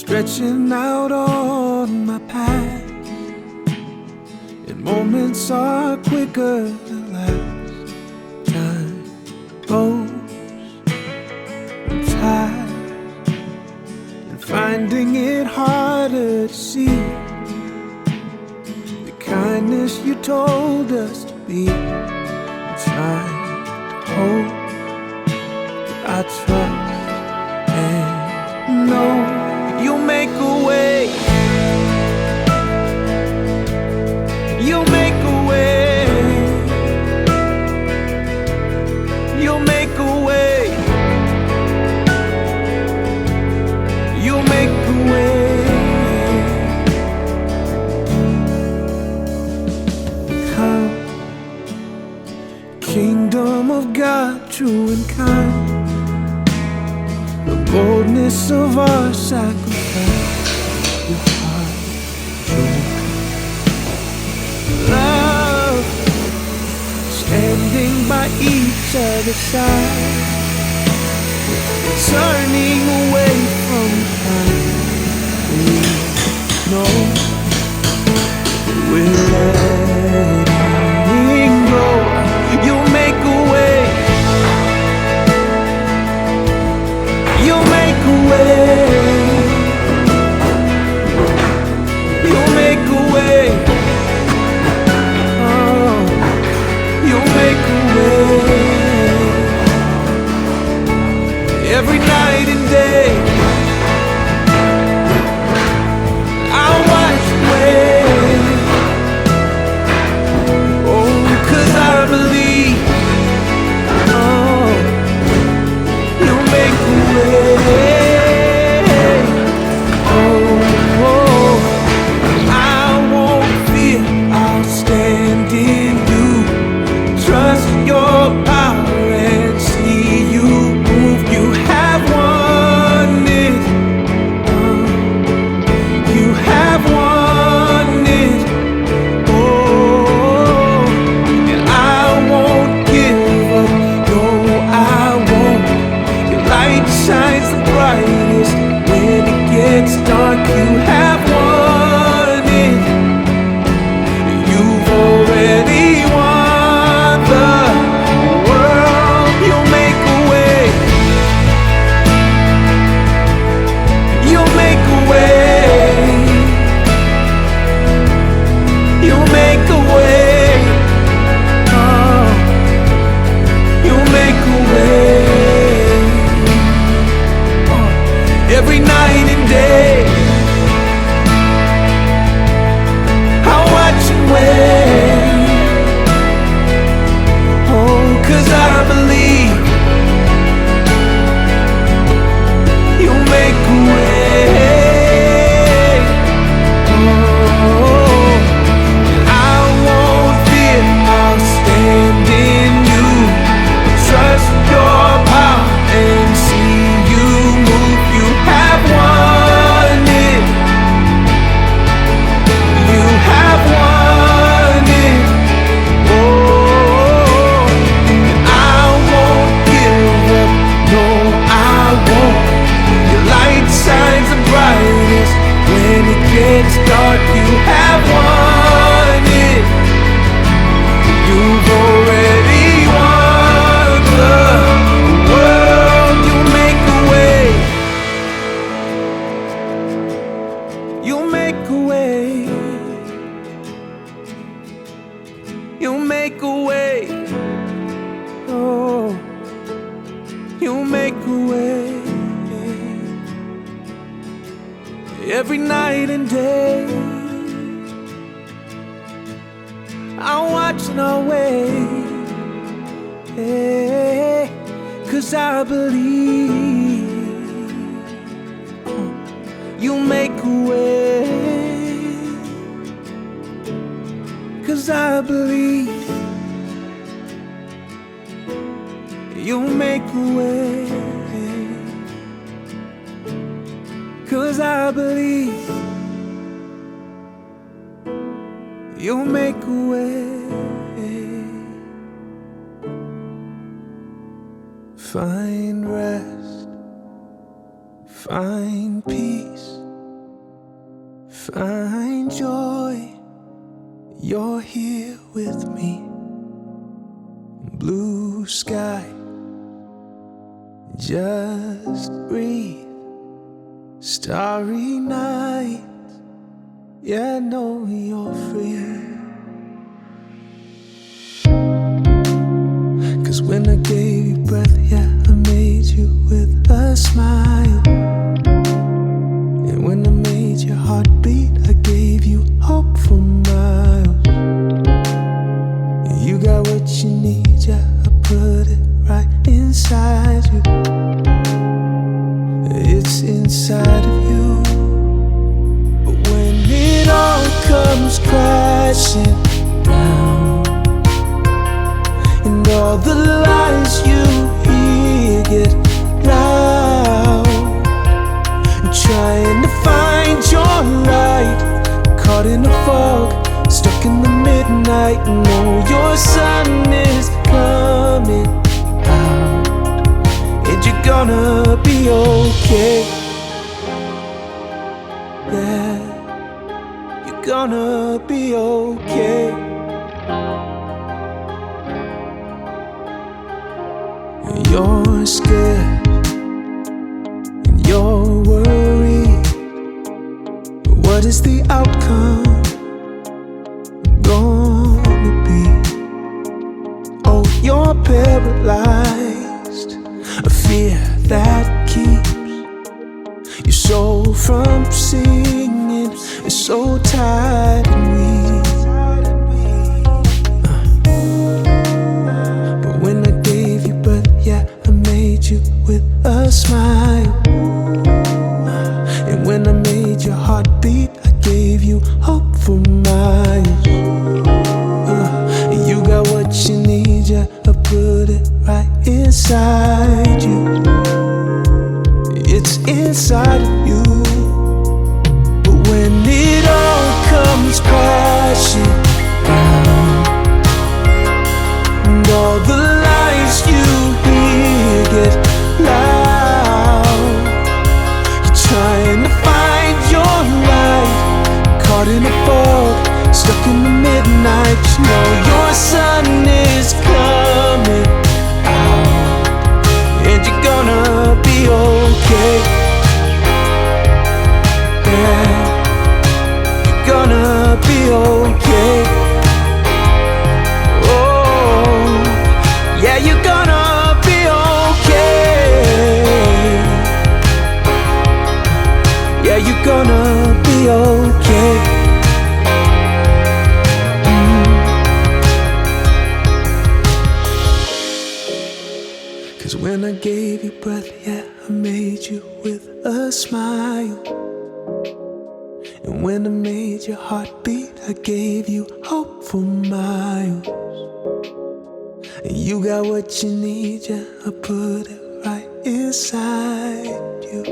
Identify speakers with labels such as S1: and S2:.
S1: stretching out on my path, and moments are quicker than last. Time goes, I'm tired, and finding it harder to see the kindness you told us to be. I'm trying to hope that I trust and know you'll make a way. You'll make a way. You'll make a way. You'll make a way. Come, kingdom of God, true and kind, the boldness of our sacrifice, your heart, true love, standing by each other's side, turning away from time. We know we're letting go. You'll make a way. You'll make a way. You'll make a way. Oh, you'll make a way. Every night and day, I'll watch you wait. Oh, 'cause I believe. Oh, you'll make a way. Oh, I won't fear, I'll stand in you. Trust your power and see you move. You have won it. You have won it. Oh, and I won't give up. No, I won't. Your light shines the brightest when it gets dark. You have won it. You've already won the world. You'll make a way. You'll make a way. You'll make a way. Oh, you'll make a way. Every night and day, I'll watch and wait. Oh, 'cause I believe you'll make a way. Oh, I won't fear, I'll stand in you. Trust your power and see you move. You have won it. You have won it. Oh, and I won't give up. No, I won't. Your light shines the brightest when it gets dark. You have won it. You've already won the world. You'll make a way. You'll make a way. You'll make a way. Oh, you'll make a way. Every night and day, I'm watching our way. Hey, 'cause I believe you'll make a way. 'Cause I believe you'll make a way. 'Cause I believe you'll make a way. Find rest, find peace find joy, you're here with me. Blue sky, just breathe. Starry night, yeah, know you're free. 'Cause when I gave you breath, yeah, I made you with a smile. And when I made your heart beat, I gave you hope for miles. You got what you need, yeah, I put it right inside you. It's inside of you. But when it all comes crashing down, and all the lies you hear get loud, trying to find your light, caught in a fog, stuck in the midnight. No, your sun is coming out, and you're gonna be okay. Yeah, you're gonna be okay. You're scared and you're worried. What is the outcome gonna be? Oh, you're paralyzed, a fear that keeps your soul from singing. It's so tired and weak. But when I gave you breath, yeah, I made you with a smile. And when I made your heart beat, I gave you hope for miles. You got what you need, yeah, I put it right inside you. It's inside of you. But when it all comes crashing down, and all the lies you hear get loud, you're trying to find your light, caught in a fog, stuck in the midnight. You know your sun is coming out, and you're gonna be okay. Yeah, you're gonna be okay. Oh, yeah, you're gonna be okay. Yeah, you're gonna be okay. When I gave you breath, yeah, I made you with a smile. And when I made your heart beat, I gave you hope for miles. And you got what you need, yeah, I put it right inside you.